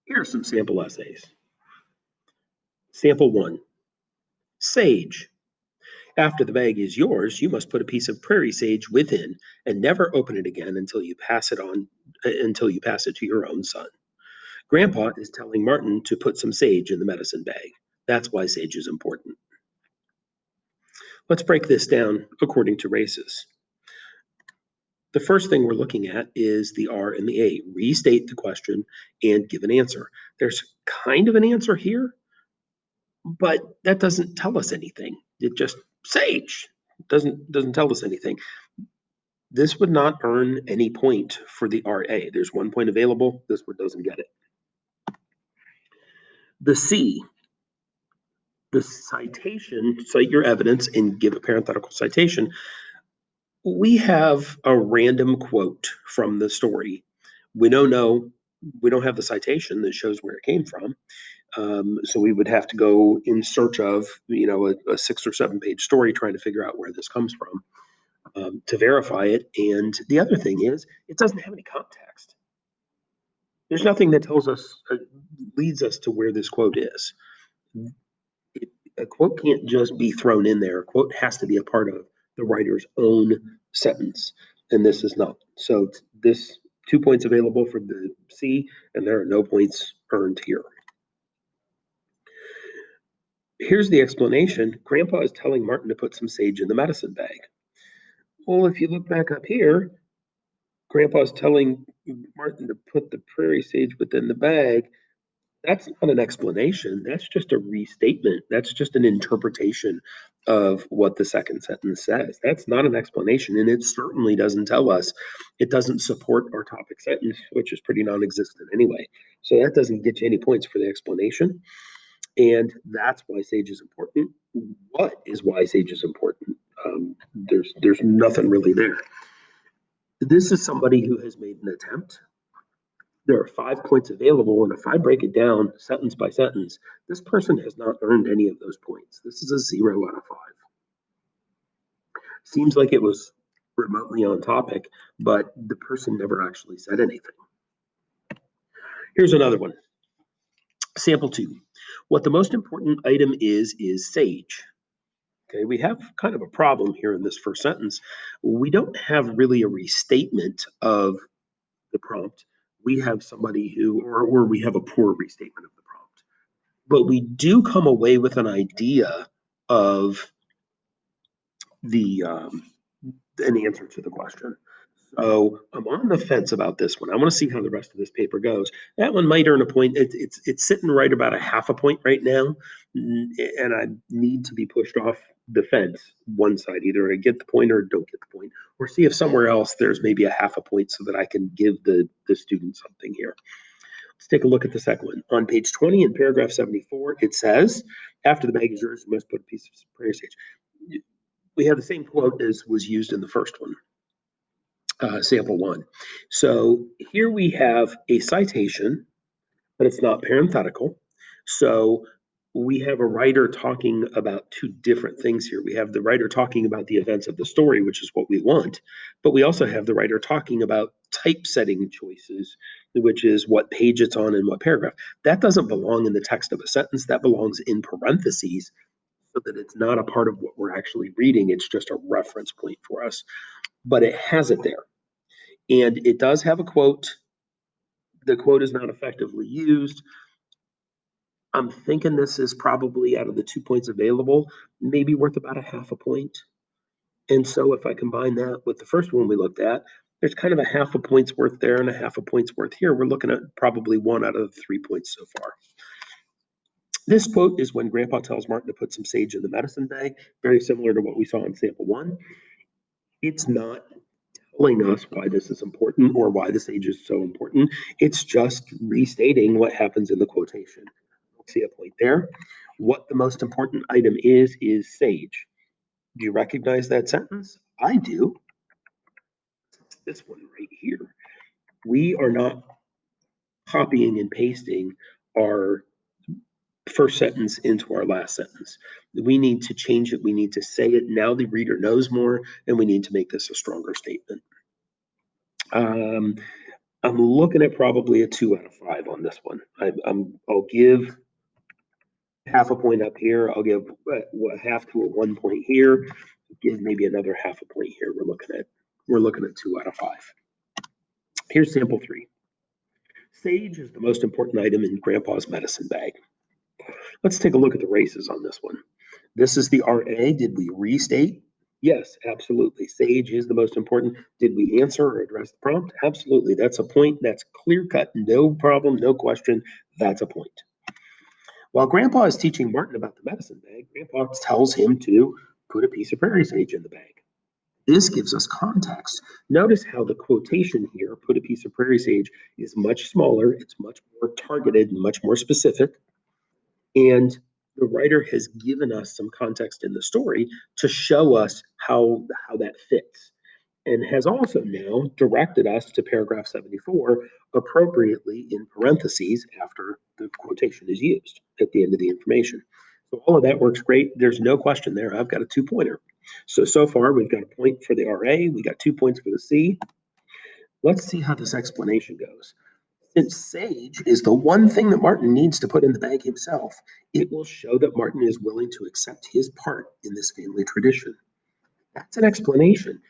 Here are some sample essays. Sample 1. Sage. After the bag is yours, you must put a piece of prairie sage within and never open it again until you pass it to your own son. Grandpa is telling Martin to put some sage in the medicine bag. That's why sage is important. Let's break this down according to races. The first thing we're looking at is the R and the A. Restate the question and give an answer. There's kind of an answer here, but that doesn't tell us anything. It just sage doesn't tell us anything. This would not earn any point for the RA. There's 1 point available. This one doesn't get it. The C, the citation, cite your evidence and give a parenthetical citation. We have a random quote from the story. We don't have the citation that shows where it came from. So we would have to go in search of, a 6 or 7 page story trying to figure out where this comes from to verify it. And the other thing is, it doesn't have any context. There's nothing that tells us, leads us to where this quote is. A quote can't just be thrown in there. A quote has to be a part of the writer's own sentence, and this is not. So this 2 points available for the C, and there are no points earned here. Here's the explanation. Grandpa is telling Martin to put some sage in the medicine bag. Well, if you look back up here, Grandpa's telling Martin to put the prairie sage within the bag. That's not an explanation. That's just a restatement. That's just an interpretation of what the second sentence says. That's not an explanation, and it certainly doesn't tell us. It doesn't support our topic sentence, which is pretty non-existent anyway. So that doesn't get you any points for the explanation, and that's why sage is important. What is why sage is important? There's nothing really there. This is somebody who has made an attempt. There are 5 points available, and if I break it down sentence by sentence, this person has not earned any of those points. This is a 0 out of 5. Seems like it was remotely on topic, but the person never actually said anything. Here's another one. Sample 2. What the most important item is sage. Okay, we have kind of a problem here in this first sentence. We don't have really a restatement of the prompt. We have somebody who, or we have a poor restatement of the prompt. But we do come away with an idea of an answer to the question. So I'm on the fence about this one. I want to see how the rest of this paper goes. That one might earn a point. It's sitting right about a half a point right now, and I need to be pushed off the fence one side. Either I get the point or don't get the point, or see if somewhere else there's maybe a half a point so that I can give the student something here. Let's take a look at the second one. On page 20 in paragraph 74, it says, after the bag is yours, you must put a piece of prairie sage. We have the same quote as was used in the first one. Sample 1. So here we have a citation, but it's not parenthetical. So we have a writer talking about 2 different things here. We have the writer talking about the events of the story, which is what we want, but we also have the writer talking about typesetting choices, which is what page it's on and what paragraph. That doesn't belong in the text of a sentence. That belongs in parentheses so that it's not a part of what we're actually reading. It's just a reference point for us, but it has it there. And it does have a quote. The quote is not effectively used. I'm thinking this is probably, out of the 2 points available, maybe worth about a half a point. And so if I combine that with the first one we looked at, there's kind of a half a point's worth there and a half a point's worth here. We're looking at probably 1 out of the 3 points so far. This quote is when Grandpa tells Martin to put some sage in the medicine bag, very similar to what we saw in sample 1. It's not telling us why this is important or why the sage is so important. It's just restating what happens in the quotation. See a point there. What the most important item is sage. Do you recognize that sentence? I do. This one right here. We are not copying and pasting our first sentence into our last sentence. We need to change it. We need to say it. Now the reader knows more, and we need to make this a stronger statement. I'm looking at probably a 2 out of 5 on this one. I'll give half a point up here. I'll give half to a 1 point here. Give maybe another half a point here. We're looking at 2 out of 5. Here's sample 3. Sage is the most important item in Grandpa's medicine bag. Let's take a look at the races on this one. This is the RA. Did we restate? Yes, absolutely. Sage is the most important. Did we answer or address the prompt? Absolutely. That's a point. That's clear cut. No problem. No question. That's a point. While Grandpa is teaching Martin about the medicine bag, Grandpa tells him to put a piece of prairie sage in the bag. This gives us context. Notice how the quotation here, put a piece of prairie sage, is much smaller. It's much more targeted and much more specific. And the writer has given us some context in the story to show us how that fits, and has also now directed us to paragraph 74 appropriately in parentheses after the quotation is used at the end of the information. So all of that works great. There's no question there. I've got a 2-pointer. So far we've got a point for the RA. We got 2 points for the C. Let's see how this explanation goes. Since sage is the one thing that Martin needs to put in the bag himself, it will show that Martin is willing to accept his part in this family tradition. That's an explanation.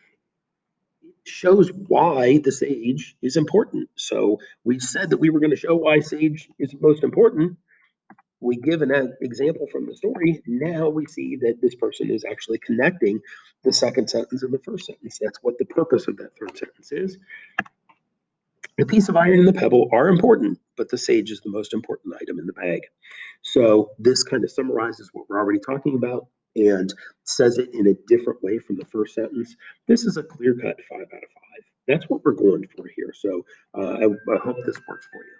It shows why the sage is important. So we said that we were going to show why sage is most important. We give an example from the story. Now we see that this person is actually connecting the second sentence and the first sentence. That's what the purpose of that third sentence is. The piece of iron and the pebble are important, but the sage is the most important item in the bag. So this kind of summarizes what we're already talking about and says it in a different way from the first sentence. This is a clear cut 5 out of 5. That's what we're going for here. So I hope this works for you.